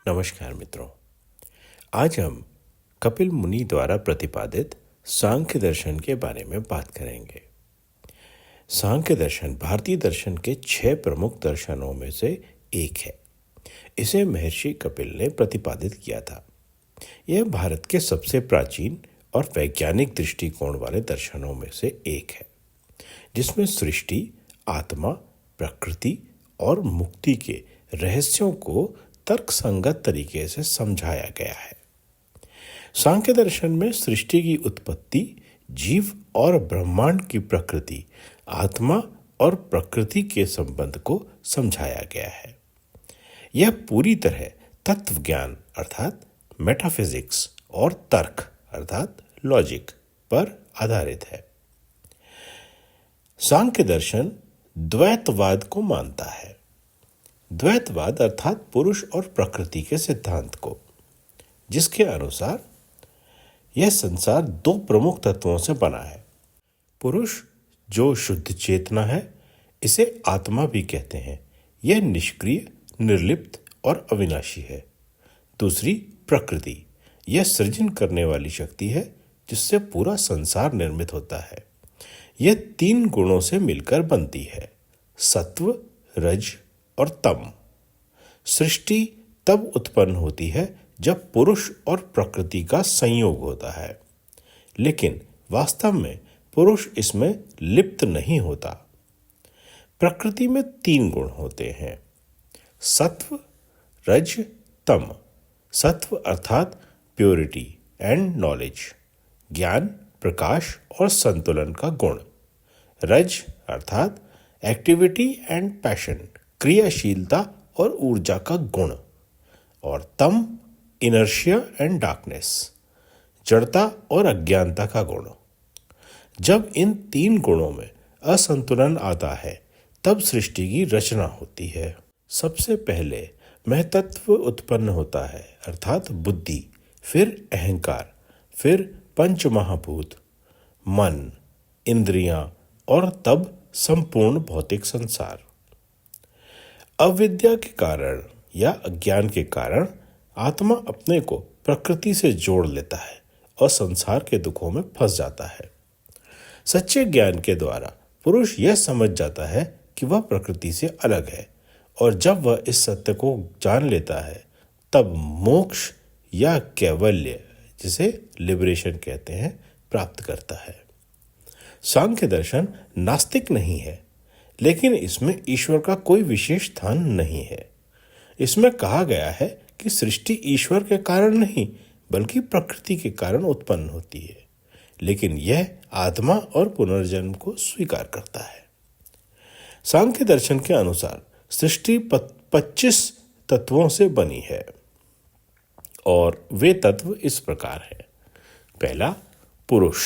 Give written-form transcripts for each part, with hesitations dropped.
नमस्कार मित्रों। आज हम कपिल मुनि द्वारा प्रतिपादित सांख्य दर्शन के बारे में बात करेंगे। सांख्य दर्शन भारतीय दर्शन के 6 प्रमुख दर्शनों में से एक है। इसे महर्षि कपिल ने प्रतिपादित किया था। यह भारत के सबसे प्राचीन और वैज्ञानिक दृष्टिकोण वाले दर्शनों में से एक है, जिसमें सृष्टि, आत्मा, प्रकृति और मुक्ति के रहस्यों को तर्कसंगत तरीके से समझाया गया है। सांख्य दर्शन में सृष्टि की उत्पत्ति, जीव और ब्रह्मांड की प्रकृति, आत्मा और प्रकृति के संबंध को समझाया गया है। यह पूरी तरह तत्व ज्ञान अर्थात मेटाफिजिक्स और तर्क अर्थात लॉजिक पर आधारित है। सांख्य दर्शन द्वैतवाद को मानता है। द्वैतवाद अर्थात पुरुष और प्रकृति के सिद्धांत को, जिसके अनुसार यह संसार 2 प्रमुख तत्वों से बना है। पुरुष जो शुद्ध चेतना है, इसे आत्मा भी कहते हैं। यह निष्क्रिय, निर्लिप्त और अविनाशी है। दूसरी प्रकृति, यह सृजन करने वाली शक्ति है, जिससे पूरा संसार निर्मित होता है। यह 3 गुणों से मिलकर बनती है, सत्व, रज और तम। सृष्टि तब उत्पन्न होती है जब पुरुष और प्रकृति का संयोग होता है, लेकिन वास्तव में पुरुष इसमें लिप्त नहीं होता। प्रकृति में 3 गुण होते हैं, सत्व, रज, तम। सत्व अर्थात प्योरिटी एंड नॉलेज, ज्ञान, प्रकाश और संतुलन का गुण। रज अर्थात एक्टिविटी एंड पैशन, क्रियाशीलता और ऊर्जा का गुण। और तम इनर्शिया एंड डार्कनेस, जड़ता और अज्ञानता का गुण। जब इन 3 गुणों में असंतुलन आता है, तब सृष्टि की रचना होती है। सबसे पहले महतत्व उत्पन्न होता है अर्थात बुद्धि, फिर अहंकार, फिर पंचमहाभूत, मन, इंद्रियां और तब संपूर्ण भौतिक संसार। अविद्या के कारण या अज्ञान के कारण आत्मा अपने को प्रकृति से जोड़ लेता है और संसार के दुखों में फंस जाता है। सच्चे ज्ञान के द्वारा पुरुष यह समझ जाता है कि वह प्रकृति से अलग है, और जब वह इस सत्य को जान लेता है, तब मोक्ष या कैवल्य, जिसे लिबरेशन कहते हैं, प्राप्त करता है। सांख्य दर्शन नास्तिक नहीं है, लेकिन इसमें ईश्वर का कोई विशेष स्थान नहीं है। इसमें कहा गया है कि सृष्टि ईश्वर के कारण नहीं, बल्कि प्रकृति के कारण उत्पन्न होती है, लेकिन यह आत्मा और पुनर्जन्म को स्वीकार करता है। सांख्य दर्शन के अनुसार सृष्टि 25 तत्वों से बनी है, और वे तत्व इस प्रकार हैं। पहला, पुरुष,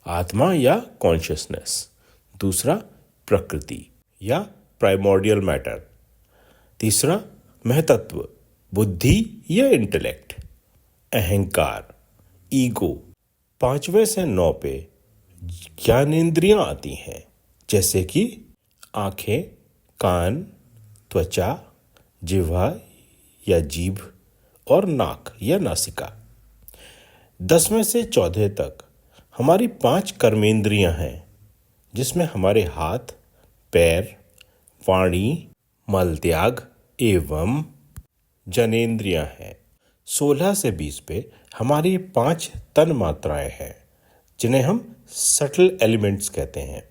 आत्मा या कॉन्शियसनेस। दूसरा, प्रकृति या प्राइमोर्डियल मैटर। तीसरा, महतत्व, बुद्धि या इंटेलेक्ट। अहंकार, ईगो। 5वें से 9 पे ज्ञानेंद्रियां आती हैं, जैसे कि आंखें, कान, त्वचा, जिह्वा या जीभ और नाक या नासिका। 10वें से 14 तक हमारी 5 कर्मेंद्रियां हैं, जिसमें हमारे हाथ, पैर, वाणी, मलत्याग एवं जनेंद्रियां हैं। 16 से 20 पे हमारी 5 तन मात्राएं हैं, जिन्हें हम सटल एलिमेंट्स कहते हैं।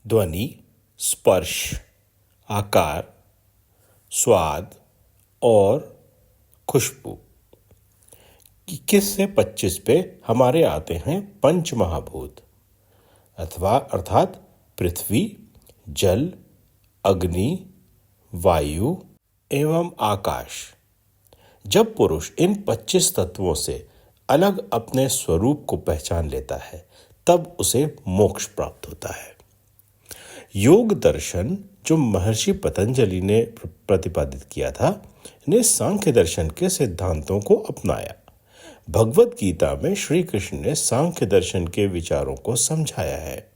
ध्वनि, स्पर्श, आकार, स्वाद और खुशबू। 21 से 25 पे हमारे आते हैं पंच महाभूत अर्थात पृथ्वी, जल, अग्नि, वायु एवं आकाश। जब पुरुष इन 25 तत्वों से अलग अपने स्वरूप को पहचान लेता है, तब उसे मोक्ष प्राप्त होता है। योग दर्शन जो महर्षि पतंजलि ने प्रतिपादित किया था, ने सांख्य दर्शन के सिद्धांतों को अपनाया। भगवत गीता में श्री कृष्ण ने सांख्य दर्शन के विचारों को समझाया है।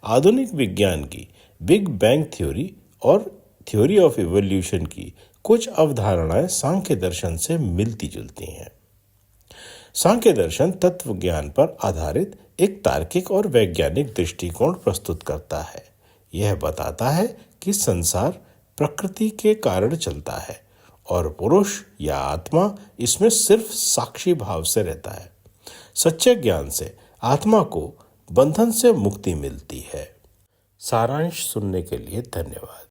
आधुनिक विज्ञान की बिग बैंग थ्योरी और थ्योरी ऑफ इवोल्यूशन की कुछ अवधारणाएं सांख्य दर्शन से मिलती जुलती हैं। सांख्य दर्शन तत्व ज्ञान पर आधारित एक तार्किक और वैज्ञानिक दृष्टिकोण प्रस्तुत करता है। यह बताता है कि संसार प्रकृति के कारण चलता है और पुरुष या आत्मा इसमें सिर्फ साक्षी भाव से रहता है। सच्चे ज्ञान से आत्मा को बंधन से मुक्ति मिलती है। सारांश सुनने के लिए धन्यवाद।